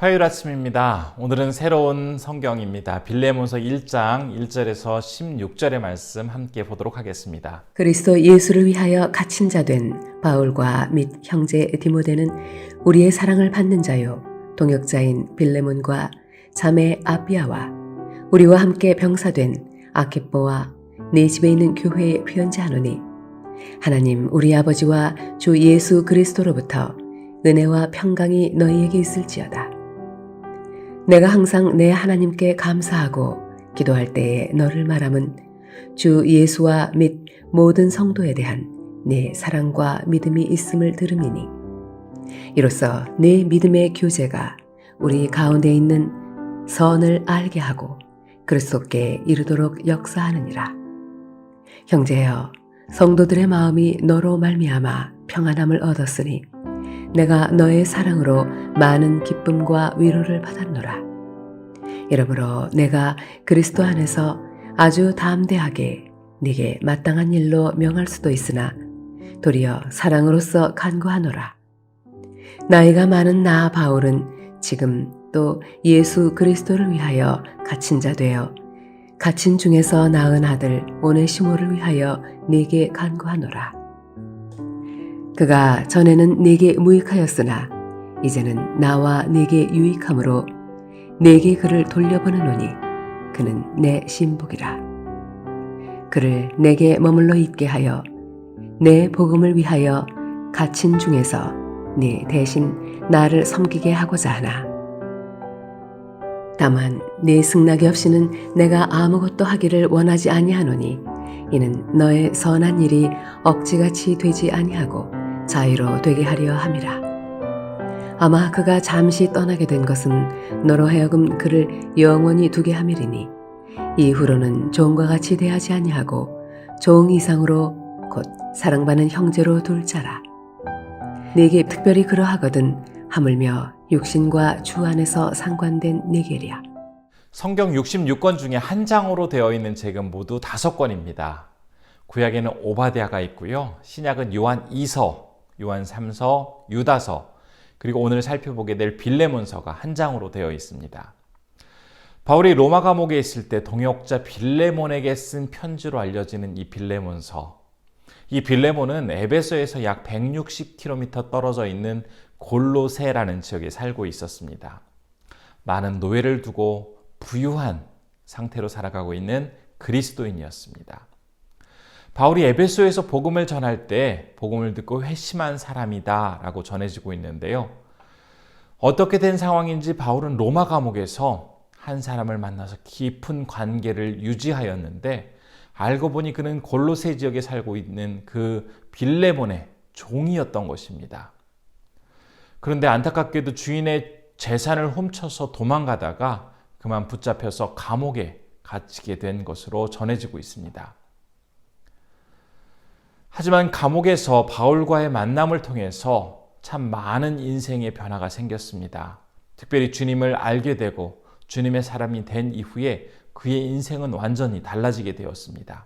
화요일 아침입니다. 오늘은 새로운 성경입니다. 빌레몬서 1장 1절에서 16절의 말씀 함께 보도록 하겠습니다. 그리스도 예수를 위하여 갇힌 자 된 바울과 및 형제 디모데는 우리의 사랑을 받는 자요 동역자인 빌레몬과 자매 아비아와 우리와 함께 병사된 아키뽀와 네 집에 있는 교회에 편지하노니 하나님 우리 아버지와 주 예수 그리스도로부터 은혜와 평강이 너희에게 있을지어다. 내가 항상 내 하나님께 감사하고 기도할 때에 너를 말함은 주 예수와 및 모든 성도에 대한 네 사랑과 믿음이 있음을 들음이니 이로써 네 믿음의 교제가 우리 가운데 있는 선을 알게 하고 그리스도께 이르도록 역사하느니라. 형제여, 성도들의 마음이 너로 말미암아 평안함을 얻었으니 내가 너의 사랑으로 많은 기쁨과 위로를 받았노라. 이러므로 내가 그리스도 안에서 아주 담대하게 네게 마땅한 일로 명할 수도 있으나 도리어 사랑으로서 간구하노라. 나이가 많은 나 바울은 지금 또 예수 그리스도를 위하여 갇힌 자 되어 갇힌 중에서 낳은 아들 오네시모를 위하여 네게 간구하노라. 그가 전에는 네게 무익하였으나 이제는 나와 네게 유익함으로 네게 그를 돌려보내노니 그는 내 신복이라. 그를 내게 머물러 있게 하여 내 복음을 위하여 갇힌 중에서 네 대신 나를 섬기게 하고자 하나. 다만 네 승낙이 없이는 내가 아무것도 하기를 원하지 아니하노니 이는 너의 선한 일이 억지같이 되지 아니하고 자유로 되게 하려 함이라. 아마 그가 잠시 떠나게 된 것은 너로 하여금 그를 영원히 두게 함이리니 이후로는 종과 같이 대하지 아니하고 종 이상으로 곧 사랑받는 형제로 둘 자라. 네게 특별히 그러하거든 하물며 육신과 주 안에서 상관된 네게랴. 성경 66권 중에 한 장으로 되어 있는 책은 모두 5권입니다. 구약에는 오바댜가 있고요. 신약은 요한 2서, 요한 3서, 유다서, 그리고 오늘 살펴보게 될 빌레몬서가 한 장으로 되어 있습니다. 바울이 로마 감옥에 있을 때 동역자 빌레몬에게 쓴 편지로 알려지는 이 빌레몬서. 이 빌레몬은 에베소에서 약 160km 떨어져 있는 골로새라는 지역에 살고 있었습니다. 많은 노예를 두고 부유한 상태로 살아가고 있는 그리스도인이었습니다. 바울이 에베소에서 복음을 전할 때 복음을 듣고 회심한 사람이다 라고 전해지고 있는데요. 어떻게 된 상황인지 바울은 로마 감옥에서 한 사람을 만나서 깊은 관계를 유지하였는데 알고 보니 그는 골로새 지역에 살고 있는 그 빌레몬의 종이었던 것입니다. 그런데 안타깝게도 주인의 재산을 훔쳐서 도망가다가 그만 붙잡혀서 감옥에 갇히게 된 것으로 전해지고 있습니다. 하지만 감옥에서 바울과의 만남을 통해서 참 많은 인생의 변화가 생겼습니다. 특별히 주님을 알게 되고 주님의 사람이 된 이후에 그의 인생은 완전히 달라지게 되었습니다.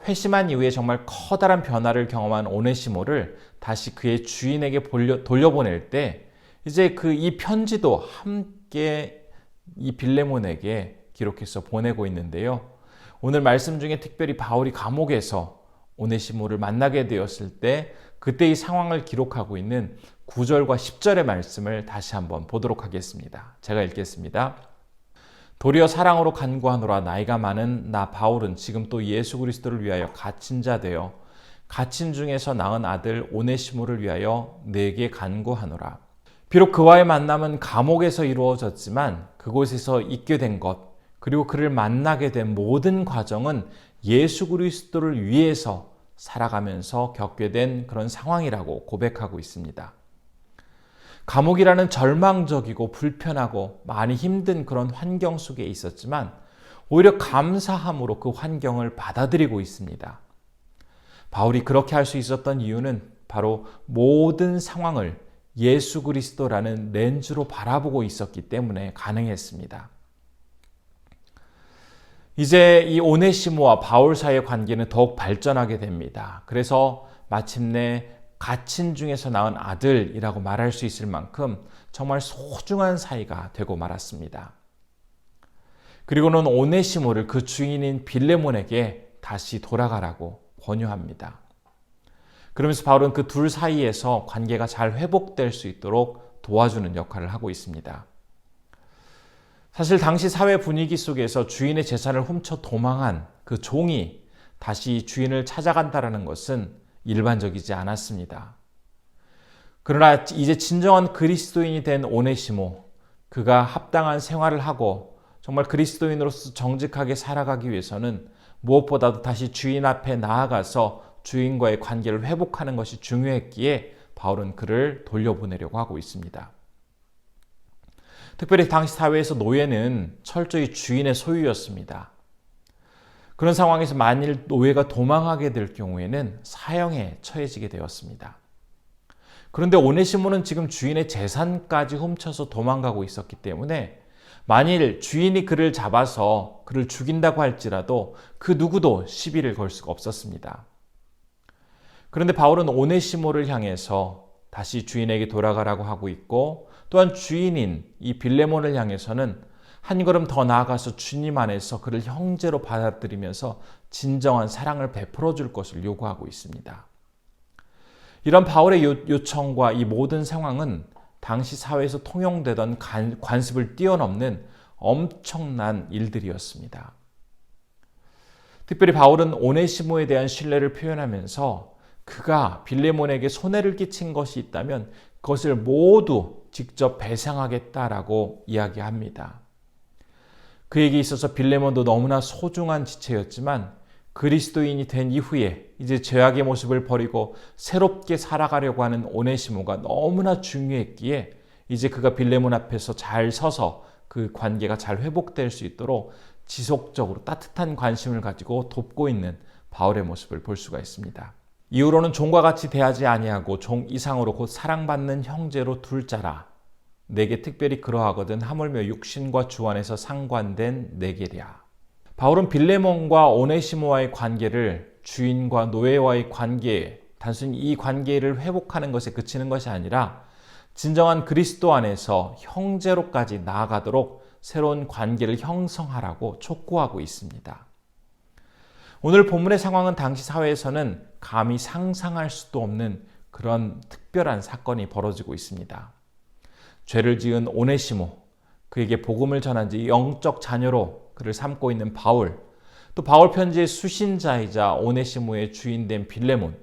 회심한 이후에 정말 커다란 변화를 경험한 오네시모를 다시 그의 주인에게 돌려보낼 때 이제 이 편지도 함께 이 빌레몬에게 기록해서 보내고 있는데요. 오늘 말씀 중에 특별히 바울이 감옥에서 오네시모를 만나게 되었을 때 그때의 상황을 기록하고 있는 9절과 10절의 말씀을 다시 한번 보도록 하겠습니다. 제가 읽겠습니다. 도리어 사랑으로 간구하노라. 나이가 많은 나 바울은 지금 또 예수 그리스도를 위하여 갇힌 자 되어 갇힌 중에서 낳은 아들 오네시모를 위하여 내게 간구하노라. 비록 그와의 만남은 감옥에서 이루어졌지만 그곳에서 있게 된 것 그리고 그를 만나게 된 모든 과정은 예수 그리스도를 위해서 살아가면서 겪게 된 그런 상황이라고 고백하고 있습니다. 감옥이라는 절망적이고 불편하고 많이 힘든 그런 환경 속에 있었지만 오히려 감사함으로 그 환경을 받아들이고 있습니다. 바울이 그렇게 할 수 있었던 이유는 바로 모든 상황을 예수 그리스도라는 렌즈로 바라보고 있었기 때문에 가능했습니다. 이제 이 오네시모와 바울 사이의 관계는 더욱 발전하게 됩니다. 그래서 마침내 가친 중에서 낳은 아들이라고 말할 수 있을 만큼 정말 소중한 사이가 되고 말았습니다. 그리고는 오네시모를 그 주인인 빌레몬에게 다시 돌아가라고 권유합니다. 그러면서 바울은 그 둘 사이에서 관계가 잘 회복될 수 있도록 도와주는 역할을 하고 있습니다. 사실 당시 사회 분위기 속에서 주인의 재산을 훔쳐 도망한 그 종이 다시 주인을 찾아간다는 것은 일반적이지 않았습니다. 그러나 이제 진정한 그리스도인이 된 오네시모, 그가 합당한 생활을 하고 정말 그리스도인으로서 정직하게 살아가기 위해서는 무엇보다도 다시 주인 앞에 나아가서 주인과의 관계를 회복하는 것이 중요했기에 바울은 그를 돌려보내려고 하고 있습니다. 특별히 당시 사회에서 노예는 철저히 주인의 소유였습니다. 그런 상황에서 만일 노예가 도망하게 될 경우에는 사형에 처해지게 되었습니다. 그런데 오네시모는 지금 주인의 재산까지 훔쳐서 도망가고 있었기 때문에 만일 주인이 그를 잡아서 그를 죽인다고 할지라도 그 누구도 시비를 걸 수가 없었습니다. 그런데 바울은 오네시모를 향해서 다시 주인에게 돌아가라고 하고 있고, 또한 주인인 이 빌레몬을 향해서는 한 걸음 더 나아가서 주님 안에서 그를 형제로 받아들이면서 진정한 사랑을 베풀어 줄 것을 요구하고 있습니다. 이런 바울의 요청과 이 모든 상황은 당시 사회에서 통용되던 관습을 뛰어넘는 엄청난 일들이었습니다. 특별히 바울은 오네시모에 대한 신뢰를 표현하면서 그가 빌레몬에게 손해를 끼친 것이 있다면 그것을 모두 직접 배상하겠다라고 이야기합니다. 그에게 있어서 빌레몬도 너무나 소중한 지체였지만 그리스도인이 된 이후에 이제 죄악의 모습을 버리고 새롭게 살아가려고 하는 오네시모가 너무나 중요했기에 이제 그가 빌레몬 앞에서 잘 서서 그 관계가 잘 회복될 수 있도록 지속적으로 따뜻한 관심을 가지고 돕고 있는 바울의 모습을 볼 수가 있습니다. 이후로는 종과 같이 대하지 아니하고 종 이상으로 곧 사랑받는 형제로 둘 자라. 내게 특별히 그러하거든 하물며 육신과 주 안에서 상관된 내게랴. 바울은 빌레몬과 오네시모와의 관계를 주인과 노예와의 관계, 단순히 이 관계를 회복하는 것에 그치는 것이 아니라 진정한 그리스도 안에서 형제로까지 나아가도록 새로운 관계를 형성하라고 촉구하고 있습니다. 오늘 본문의 상황은 당시 사회에서는 감히 상상할 수도 없는 그런 특별한 사건이 벌어지고 있습니다. 죄를 지은 오네시모, 그에게 복음을 전한 지 영적 자녀로 그를 삼고 있는 바울, 또 바울 편지의 수신자이자 오네시모의 주인된 빌레몬.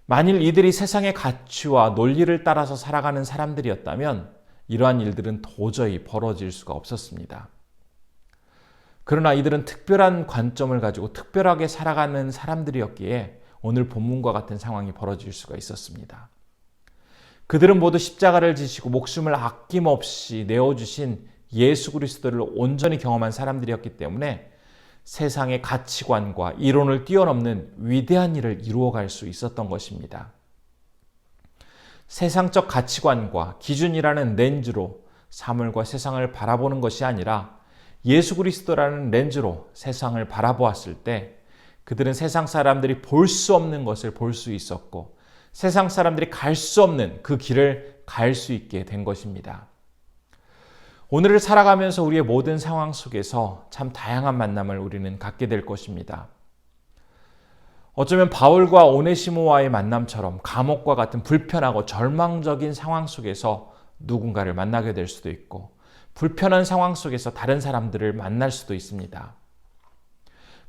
만일 이들이 세상의 가치와 논리를 따라서 살아가는 사람들이었다면 이러한 일들은 도저히 벌어질 수가 없었습니다. 그러나 이들은 특별한 관점을 가지고 특별하게 살아가는 사람들이었기에 오늘 본문과 같은 상황이 벌어질 수가 있었습니다. 그들은 모두 십자가를 지시고 목숨을 아낌없이 내어주신 예수 그리스도를 온전히 경험한 사람들이었기 때문에 세상의 가치관과 이론을 뛰어넘는 위대한 일을 이루어갈 수 있었던 것입니다. 세상적 가치관과 기준이라는 렌즈로 사물과 세상을 바라보는 것이 아니라 예수 그리스도라는 렌즈로 세상을 바라보았을 때 그들은 세상 사람들이 볼 수 없는 것을 볼 수 있었고 세상 사람들이 갈 수 없는 그 길을 갈 수 있게 된 것입니다. 오늘을 살아가면서 우리의 모든 상황 속에서 참 다양한 만남을 우리는 갖게 될 것입니다. 어쩌면 바울과 오네시모와의 만남처럼 감옥과 같은 불편하고 절망적인 상황 속에서 누군가를 만나게 될 수도 있고 불편한 상황 속에서 다른 사람들을 만날 수도 있습니다.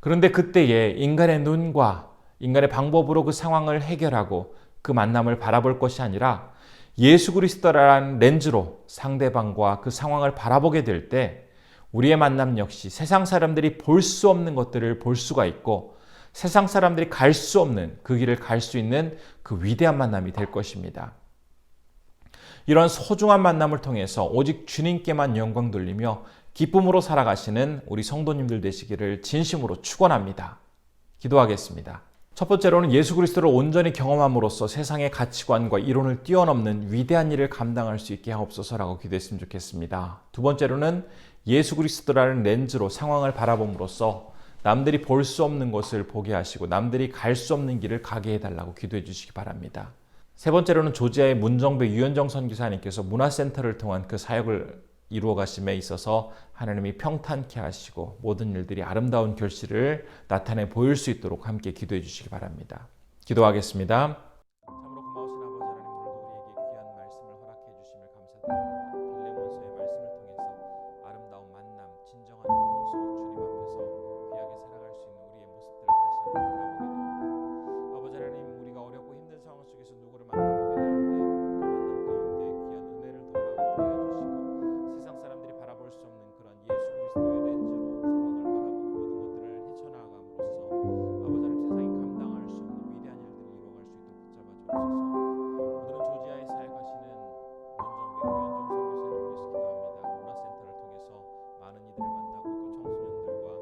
그런데 그때에 인간의 눈과 인간의 방법으로 그 상황을 해결하고 그 만남을 바라볼 것이 아니라 예수 그리스도라는 렌즈로 상대방과 그 상황을 바라보게 될 때 우리의 만남 역시 세상 사람들이 볼 수 없는 것들을 볼 수가 있고 세상 사람들이 갈 수 없는 그 길을 갈 수 있는 그 위대한 만남이 될 것입니다. 이런 소중한 만남을 통해서 오직 주님께만 영광 돌리며 기쁨으로 살아가시는 우리 성도님들 되시기를 진심으로 축원합니다. 기도하겠습니다. 첫 번째로는 예수 그리스도를 온전히 경험함으로써 세상의 가치관과 이론을 뛰어넘는 위대한 일을 감당할 수 있게 하옵소서라고 기도했으면 좋겠습니다. 두 번째로는 예수 그리스도라는 렌즈로 상황을 바라봄으로써 남들이 볼 수 없는 것을 보게 하시고 남들이 갈 수 없는 길을 가게 해달라고 기도해 주시기 바랍니다. 세 번째로는 조지아의 문정배 유현정 선교사님께서 문화센터를 통한 그 사역을 이루어 가심에 있어서 하나님이 평탄케 하시고 모든 일들이 아름다운 결실을 나타내 보일 수 있도록 함께 기도해 주시기 바랍니다. 기도하겠습니다. 참으로 고마우신 아버지 하나님, 오늘도 우리에게 귀한 말씀을 허락해 주심을 감사드립니다. 빌레몬서의 말씀을 통해서 아름다운 만남, 진정한 용서, 주님 앞에서 귀하게 살아갈 수 있는 우리의 모습들을 다시 한번 바라보게 됩니다. 아버지 하나님, 우리가 어렵고 힘든 상황 속에서 누구를 만나보게 될 때 그 만남 가운데 귀한 은혜를 더하고 더해주시고 세상 사람들이 바라볼 수 없는 그런 예수 그리스도의 렌즈로 상황을 바라보고 모든 것들을 헤쳐나감으로써 아버지 하나님, 세상이 감당할 수 없는 위대한 일들을 이루어갈 수 있도록 붙잡아 주옵소서. 오늘은 조지아에 사역하시는 문정배 유현정 선교사님을 위해서 기도합니다. 문화센터를 통해서 많은 이들을 만나고 있고 청소년들과 또한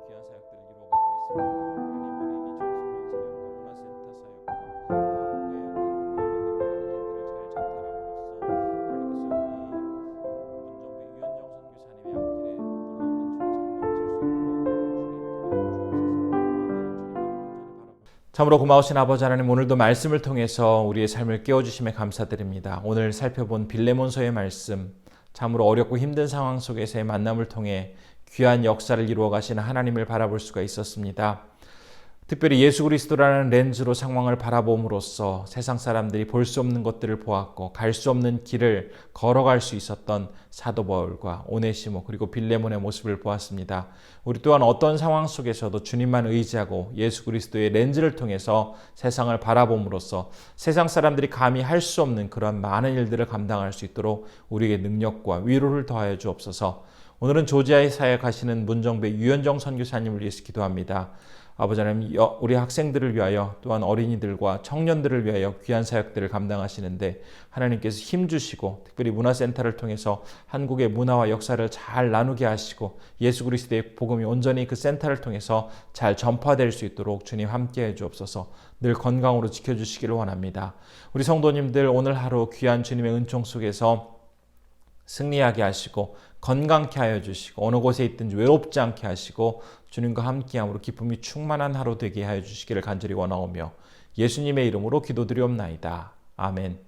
귀한 사역들을 이루어가고 있습니다. 하나님, 어린이 청소년 사역과 문화센터 사역과 한국에 관련된 많은 일들을 잘 전달함으로써 하나님께서 우리 문정배 유현정 선교사님의 앞길에 놀라운 참으로 고마우신 아버지 하나님, 오늘도 말씀을 통해서 우리의 삶을 깨워주심에 감사드립니다. 오늘 살펴본 빌레몬서의 말씀, 참으로 어렵고 힘든 상황 속에서의 만남을 통해 귀한 역사를 이루어 가시는 하나님을 바라볼 수가 있었습니다. 특별히 예수 그리스도라는 렌즈로 상황을 바라봄으로써 세상 사람들이 볼 수 없는 것들을 보았고 갈 수 없는 길을 걸어갈 수 있었던 사도 바울과 오네시모 그리고 빌레몬의 모습을 보았습니다. 우리 또한 어떤 상황 속에서도 주님만 의지하고 예수 그리스도의 렌즈를 통해서 세상을 바라봄으로써 세상 사람들이 감히 할 수 없는 그런 많은 일들을 감당할 수 있도록 우리에게 능력과 위로를 더하여 주옵소서. 오늘은 조지아에 사역하시는 문정배 유현정 선교사님을 위해서 기도합니다. 아버지 하나님, 우리 학생들을 위하여 또한 어린이들과 청년들을 위하여 귀한 사역들을 감당하시는데 하나님께서 힘주시고 특별히 문화센터를 통해서 한국의 문화와 역사를 잘 나누게 하시고 예수 그리스도의 복음이 온전히 그 센터를 통해서 잘 전파될 수 있도록 주님 함께해 주옵소서. 늘 건강으로 지켜주시기를 원합니다. 우리 성도님들 오늘 하루 귀한 주님의 은총 속에서 승리하게 하시고 건강케 하여 주시고 어느 곳에 있든지 외롭지 않게 하시고 주님과 함께함으로 기쁨이 충만한 하루 되게 하여 주시기를 간절히 원하오며 예수님의 이름으로 기도드리옵나이다. 아멘.